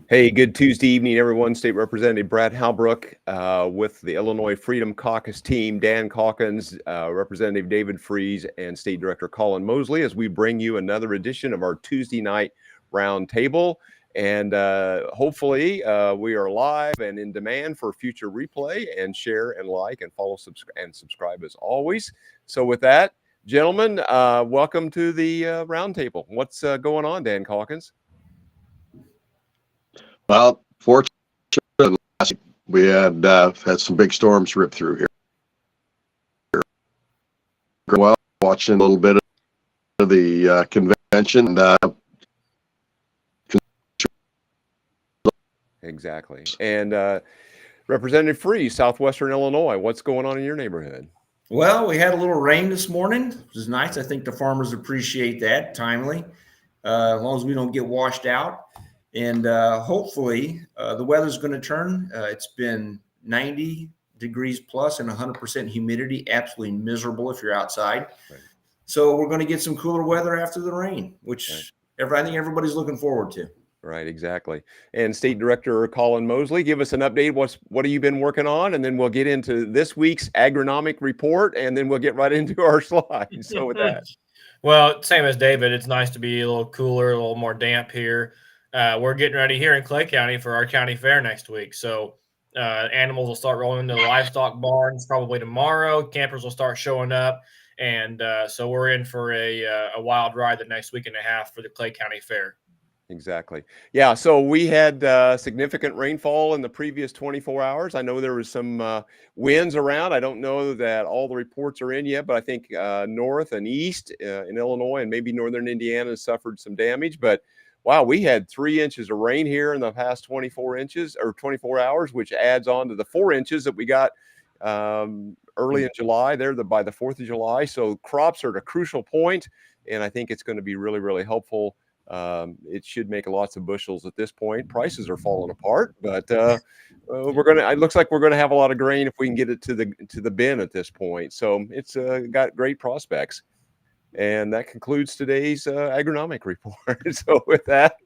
Hey, good Tuesday evening, everyone. State Representative Brad Halbrook with the Illinois Freedom Caucus team, Dan Calkins, Representative David Freese, and State Director Colin Mosley, as we bring you another edition of our Tuesday night roundtable. And hopefully we are live and in demand for future replay, and share and like and follow and subscribe as always. So with that, gentlemen, welcome to the roundtable. What's going on, Dan Calkins? Well, fortunately, we had some big storms rip through here. Well, watching a little bit of the convention. Exactly. And Representative Freese, Southwestern Illinois, what's going on in your neighborhood? Well, we had a little rain this morning, which is nice. I think the farmers appreciate that, timely, as long as we don't get washed out. And hopefully the weather's going to turn. It's been 90 degrees plus and 100% humidity, absolutely miserable if you're outside. Right. So we're going to get some cooler weather after the rain, which I think everybody's looking forward to. Right, exactly. And State Director Colin Mosley, give us an update. What have you been working on? And then we'll get into this week's agronomic report, and then we'll get right into our slides. So with that. Well, same as David, it's nice to be a little cooler, a little more damp here. We're getting ready here in Clay County for our county fair next week. So animals will start rolling into the livestock barns probably tomorrow. Campers will start showing up. And so we're in for a wild ride the next week and a half for the Clay County Fair. Exactly. Yeah. So we had significant rainfall in the previous 24 hours. I know there was some winds around. I don't know that all the reports are in yet, but I think north and east in Illinois and maybe northern Indiana suffered some damage. But wow, we had 3 inches of rain here in the past 24 hours, which adds on to the 4 inches that we got early in July there by the 4th of July. So crops are at a crucial point, and I think it's going to be really, really helpful. It should make lots of bushels at this point. Prices are falling apart, but it looks like we're going to have a lot of grain if we can get it to the bin at this point. So it's got great prospects. And that concludes today's agronomic report. So with that,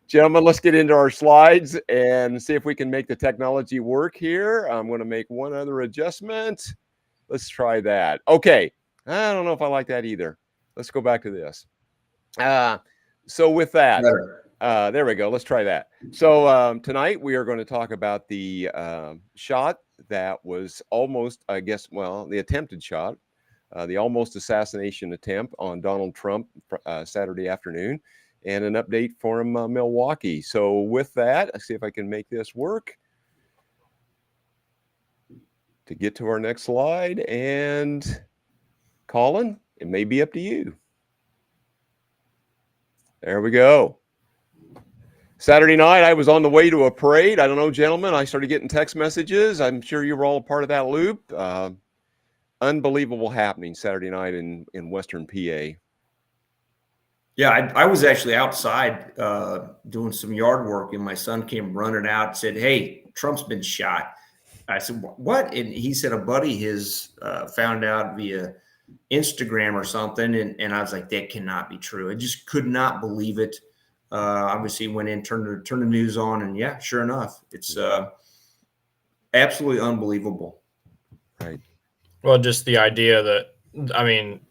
gentlemen, let's get into our slides and see if we can make the technology work here. I'm going to make one other adjustment. Let's try that. Okay. I don't know if I like that either. Let's go back to this. So with that, there we go. Let's try that. So tonight we are going to talk about the shot that was almost, the attempted shot. The almost assassination attempt on Donald Trump Saturday afternoon, and an update from Milwaukee. So with that, let's see if I can make this work to get to our next slide. And Colin, it may be up to you. There we go. Saturday night, I was on the way to a parade. I don't know, gentlemen, I started getting text messages. I'm sure you were all a part of that loop. Unbelievable happening Saturday night in Western PA. Yeah, I was actually outside doing some yard work, and my son came running out and said, "Hey, Trump's been shot." I said, "What?" And he said a buddy his found out via Instagram or something, and I was like, "That cannot be true." I just could not believe it. Obviously, went in, turned the news on, and yeah, sure enough, it's absolutely unbelievable. Right. Well, just the idea that, I mean,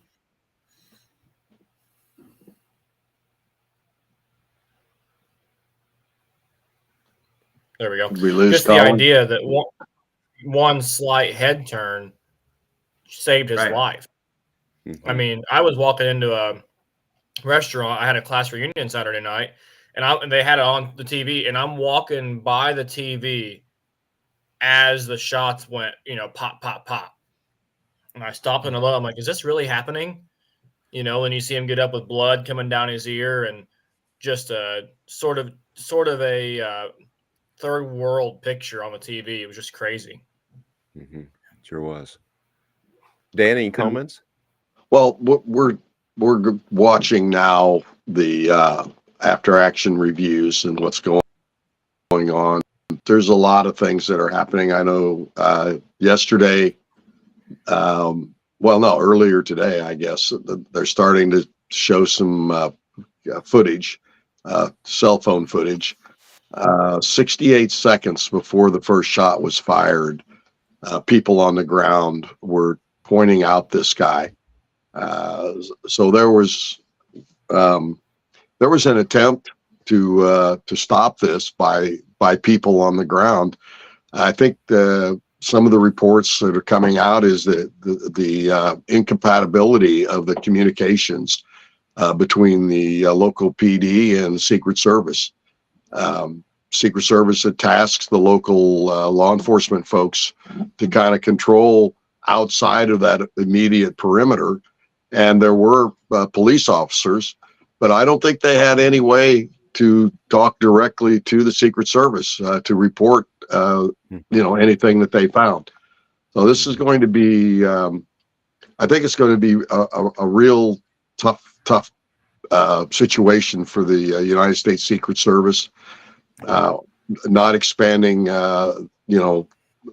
there we go. Just the idea that one slight head turn saved his life. Mm-hmm. I mean, I was walking into a restaurant. I had a class reunion Saturday night, and they had it on the TV, and I'm walking by the TV as the shots went, pop, pop, pop. And I stopped and I looked. I'm like, is this really happening? And you see him get up with blood coming down his ear, and just a sort of a third world picture on the TV. It was just crazy. Mm-hmm. Sure was. Dan, any comments? Well, we're watching now the after action reviews and what's going on. There's a lot of things that are happening. I know yesterday. Earlier today, I guess, they're starting to show some footage, cell phone footage 68 seconds before the first shot was fired, people on the ground were pointing out this guy. So there was an attempt to stop this by people on the ground. I think some of the reports that are coming out is that the incompatibility of the communications between the local PD and the Secret Service. Secret Service had tasked the local law enforcement folks to kind of control outside of that immediate perimeter, and there were police officers, but I don't think they had any way to talk directly to the Secret Service to report anything that they found. So this is going to be, I think it's going to be a real tough situation for the United States Secret Service, not expanding,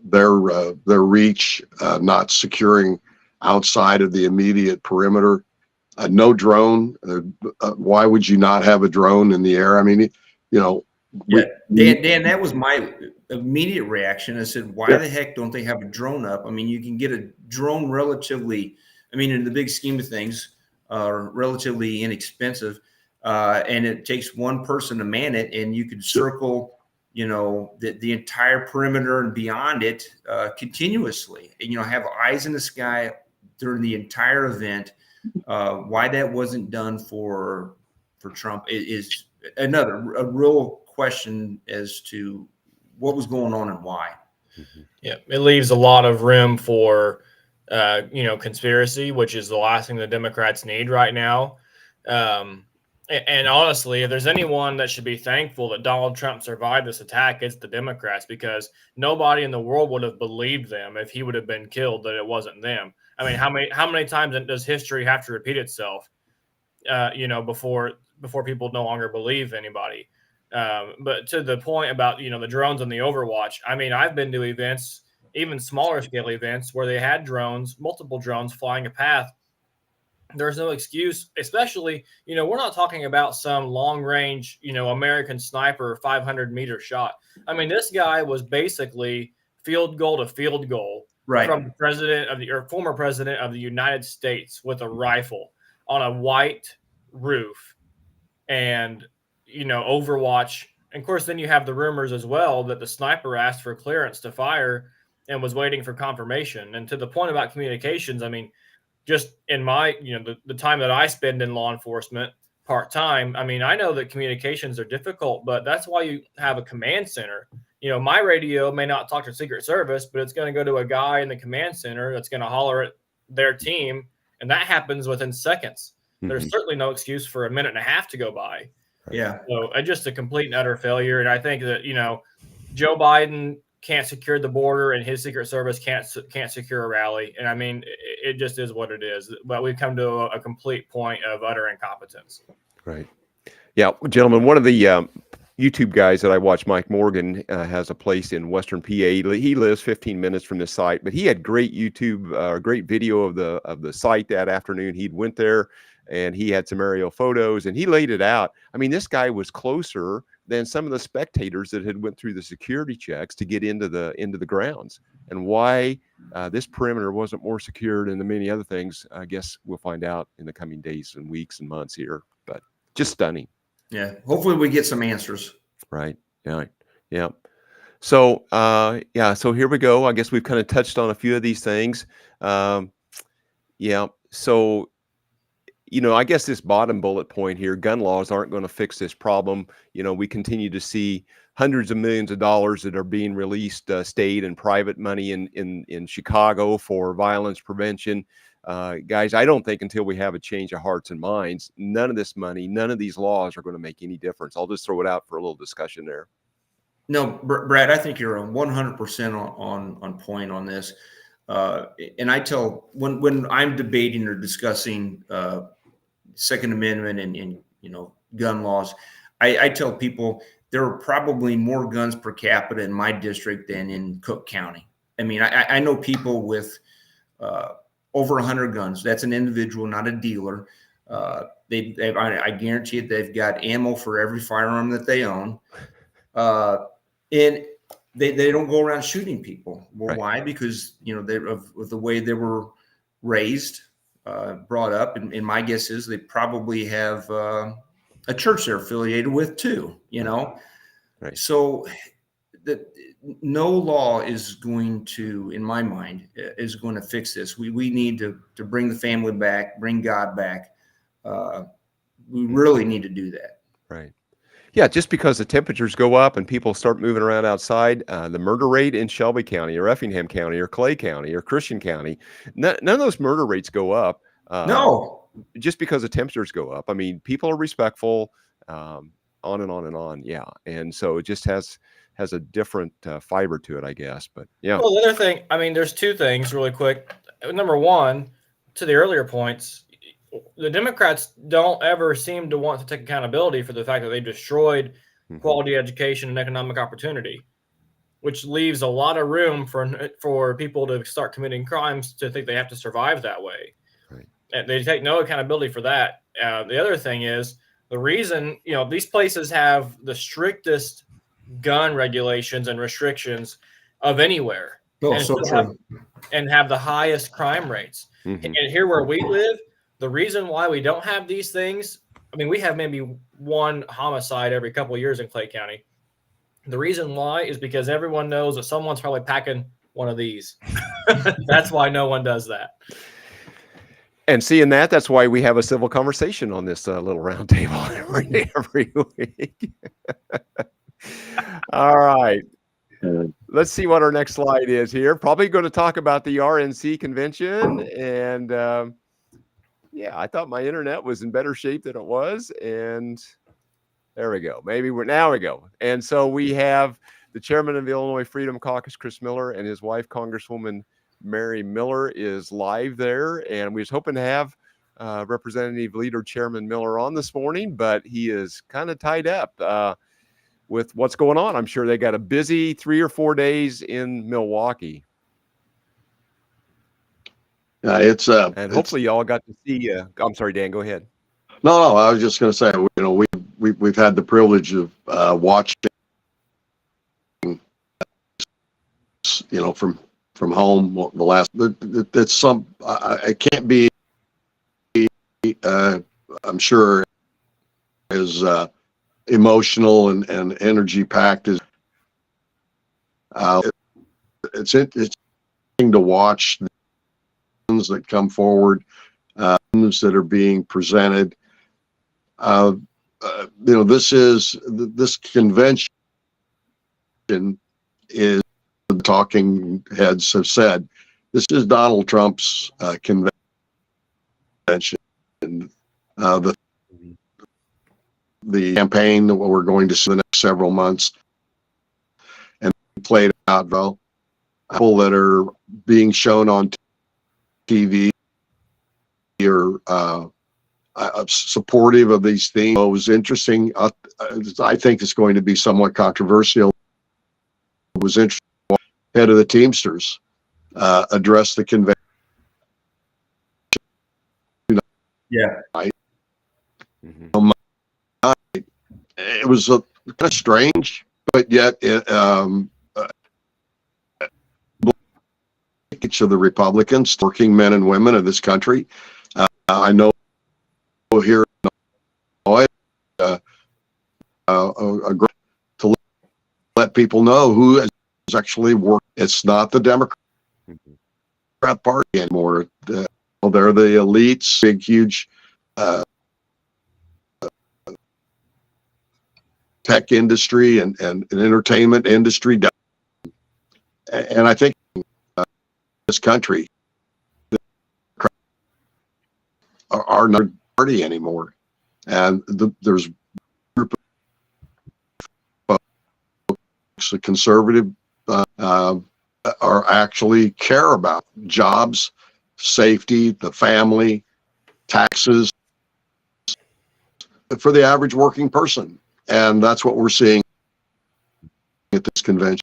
their reach, not securing outside of the immediate perimeter. No drone. Why would you not have a drone in the air? I mean, Dan, that was my immediate reaction. I said, why the heck don't they have a drone up? I mean, you can get a drone relatively, in the big scheme of things, relatively inexpensive. And it takes one person to man it, and you could circle, the entire perimeter and beyond it continuously, and, have eyes in the sky during the entire event. Why that wasn't done for Trump is a real question as to what was going on and why. Yeah, it leaves a lot of room for conspiracy, which is the last thing the Democrats need right now. And honestly, if there's anyone that should be thankful that Donald Trump survived this attack, it's the Democrats, because nobody in the world would have believed them if he would have been killed that it wasn't them. I mean, how many times does history have to repeat itself, before people no longer believe anybody? But to the point about, the drones and the Overwatch, I mean, I've been to events, even smaller scale events, where they had multiple drones flying a path. There's no excuse, especially, we're not talking about some long range, American sniper 500-meter shot. I mean, this guy was basically field goal to field goal, right, from the former president of the United States with a rifle on a white roof. And, Overwatch. And of course, then you have the rumors as well that the sniper asked for clearance to fire and was waiting for confirmation. And to the point about communications, I mean, just in my, the time that I spend in law enforcement part-time, I mean, I know that communications are difficult, but that's why you have a command center. My radio may not talk to Secret Service, but it's going to go to a guy in the command center that's going to holler at their team. And that happens within seconds. Mm-hmm. There's certainly no excuse for a minute and a half to go by. Yeah. So just a complete and utter failure. And I think that, Joe Biden can't secure the border and his Secret Service can't secure a rally. And I mean, it just is what it is. But we've come to a complete point of utter incompetence. Right. Yeah, gentlemen, one of the YouTube guys that I watch, Mike Morgan, has a place in Western PA. He lives 15 minutes from this site, but he had great YouTube, great video of the site that afternoon. He'd went there and he had some aerial photos and he laid it out. I mean, this guy was closer than some of the spectators that had went through the security checks to get into the grounds. And why this perimeter wasn't more secured and the many other things, I guess we'll find out in the coming days and weeks and months here. But just stunning. Yeah. Hopefully we get some answers. Right. Yeah. Yeah. So, so here we go. I guess we've kind of touched on a few of these things. Yeah. So, I guess this bottom bullet point here, gun laws aren't going to fix this problem. We continue to see hundreds of millions of dollars that are being released, state and private money in Chicago for violence prevention. Guys, I don't think until we have a change of hearts and minds, none of this money, none of these laws are going to make any difference. I'll just throw it out for a little discussion there. No, Brad, I think you're 100% on point on this. And I tell when I'm debating or discussing Second Amendment and gun laws, I tell people there are probably more guns per capita in my district than in Cook County. I mean, I know people with over 100 guns. That's an individual, not a dealer. I guarantee it, they've got ammo for every firearm that they own. And they don't go around shooting people. Well, Right. why? Because, they of the way they were raised, brought up, and my guess is they probably have a church they're affiliated with too. Right. So that no law is going to, in my mind, is going to fix this. We need to bring the family back, bring God back. We really need to do that. Right. Yeah, just because the temperatures go up and people start moving around outside, the murder rate in Shelby County or Effingham County or Clay County or Christian County, none of those murder rates go up. No. Just because the temperatures go up. I mean, people are respectful, on and on and on. Yeah. And so it just has a different fiber to it, I guess. But yeah. Well, the other thing, I mean, there's two things really quick. Number one, to the earlier points, the Democrats don't ever seem to want to take accountability for the fact that they destroyed quality education and economic opportunity, which leaves a lot of room for people to start committing crimes to think they have to survive that way. Right. And they take no accountability for that. The other thing is the reason, these places have the strictest gun regulations and restrictions of anywhere. Oh, so true. And have the highest crime rates. And here where we live, the reason why we don't have these things, I mean, we have maybe one homicide every couple of years in Clay County. The reason why is because everyone knows that someone's probably packing one of these. That's why no one does that. And seeing that's why we have a civil conversation on this little round table every week. All right. Let's see what our next slide is here. Probably going to talk about the RNC convention. And yeah, I thought my internet was in better shape than it was. And there we go. Now we go. And so we have the chairman of the Illinois Freedom Caucus, Chris Miller, and his wife, Congresswoman Mary Miller, is live there. And we was hoping to have Representative Leader Chairman Miller on this morning, but he is kind of tied up with what's going on. I'm sure they got a busy 3 or 4 days in Milwaukee. And hopefully y'all got to see. I'm sorry, Dan. Go ahead. No. I was just going to say, we've had the privilege of watching, from home the last. It's some. It can't be. I'm sure as emotional and energy packed as. It's interesting to watch the things that come forward, that are being presented. This convention is, the talking heads have said, this is Donald Trump's convention. The campaign that we're going to see the next several months, and played out well. People that are being shown on TV are supportive of these things. It was interesting. I think it's going to be somewhat controversial. It was interesting. Head of the Teamsters addressed the convention. Yeah. It was kind of strange, but yet each of the Republicans, working men and women of this country. I know here in Illinois, to let people know who is actually working. It's not the Democrat Party anymore. They're the elites, big, huge tech industry and entertainment industry. And I think this country are not a party anymore. And there's a group of folks, the conservative, are actually care about jobs, safety, the family, taxes for the average working person. And that's what we're seeing at this convention.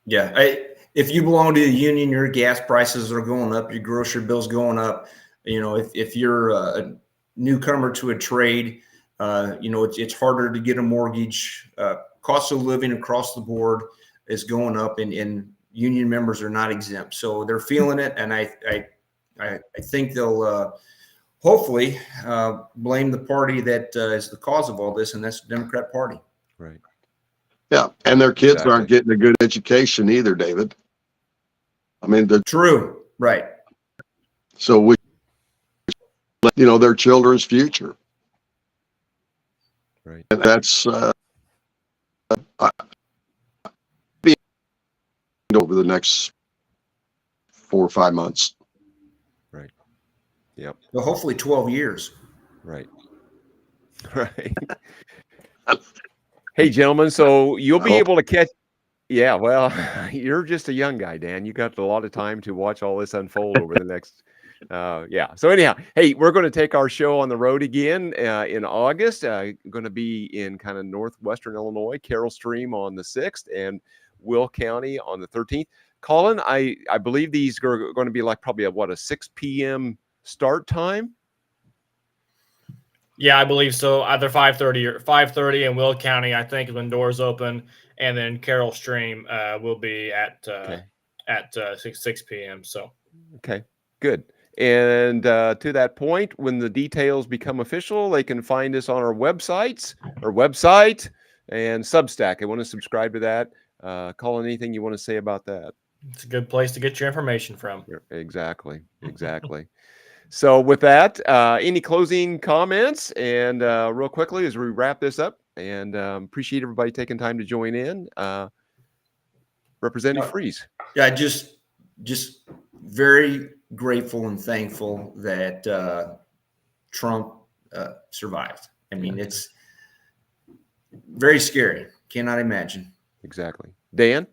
Yeah. If you belong to the union, your gas prices are going up, your grocery bill's going up. If you're a newcomer to a trade, It's harder to get a mortgage. Cost of living across the board is going up, and union members are not exempt. So they're feeling it, and I think they'll hopefully blame the party that is the cause of all this, and that's the Democrat Party. Right. Yeah, and their kids aren't getting a good education either, David. I mean, true, right? So their children's future. Right. And that's over the next 4 or 5 months. Right. Yep. Well, hopefully 12 years. Right. Right. Hey, gentlemen, so you'll be able to catch. Yeah, well, you're just a young guy, Dan. You got a lot of time to watch all this unfold over the next. So anyhow, hey, we're going to take our show on the road again in August. Going to be in kind of northwestern Illinois, Carroll Stream on the 6th, and Will County on the 13th. Colin, I believe these are going to be like probably a 6 p.m. start time. Yeah, I believe so. Either 5:30 or 5:30 in Will County, I think, is when doors open, and then Carroll Stream will be at 6 p.m. So, okay, good. And to that point, when the details become official, they can find us on our website and Substack. I want to subscribe to that. Colin, anything you want to say about that? It's a good place to get your information from. Exactly. So with that, any closing comments? And real quickly, as we wrap this up, and appreciate everybody taking time to join in. Representative Freeze. Yeah, just very grateful and thankful that Trump survived. I mean, it's very scary. Cannot imagine. Exactly. Dan?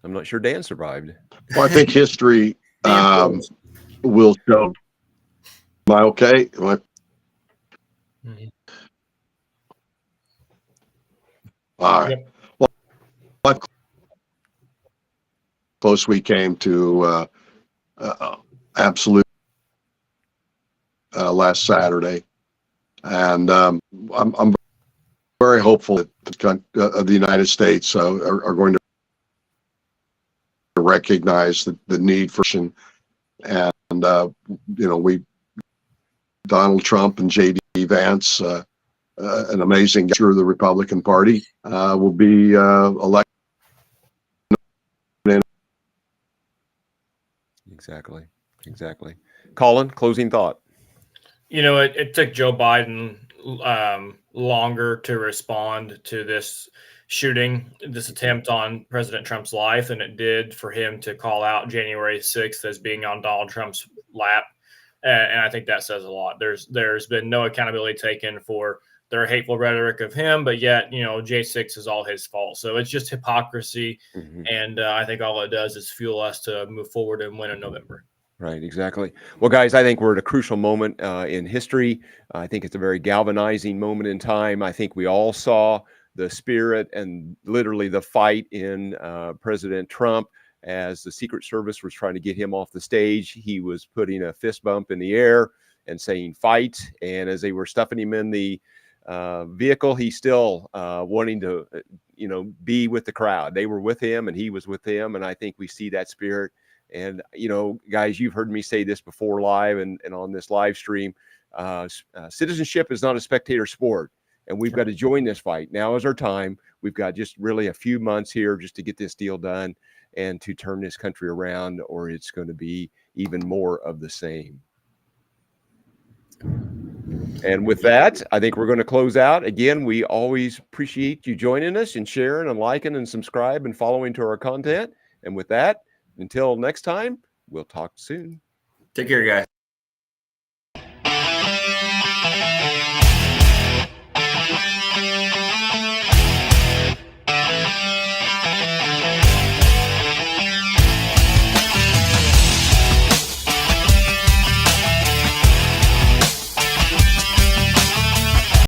I'm not sure Dan survived. Well, I think history will show. Am I okay? Mm-hmm. All right. Yep. Well, close we came to absolute last Saturday, and I'm very hopeful that the United States are going to recognize the need for action, and Donald Trump and J.D. Vance, an amazing gesture of the Republican Party, will be elected. Exactly. Colin, closing thought. It took Joe Biden longer to respond to this shooting, this attempt on President Trump's life, than it did for him to call out January 6th as being on Donald Trump's lap. And I think that says a lot. There's been no accountability taken for their hateful rhetoric of him, but yet, J6 is all his fault. So it's just hypocrisy. Mm-hmm. And I think all it does is fuel us to move forward and win in November. Right, exactly. Well, guys, I think we're at a crucial moment in history. I think it's a very galvanizing moment in time. I think we all saw the spirit and literally the fight in President Trump. As the Secret Service was trying to get him off the stage, he was putting a fist bump in the air and saying fight. And as they were stuffing him in the vehicle, he's still wanting to, be with the crowd. They were with him and he was with them. And I think we see that spirit. And, guys, you've heard me say this before live and on this live stream. Citizenship is not a spectator sport. And we've got to join this fight. Now is our time. We've got just really a few months here just to get this deal done and to turn this country around, or it's going to be even more of the same. And with that, I think we're going to close out. Again, we always appreciate you joining us and sharing and liking and subscribe and following to our content. And with that, until next time, we'll talk soon. Take care, guys.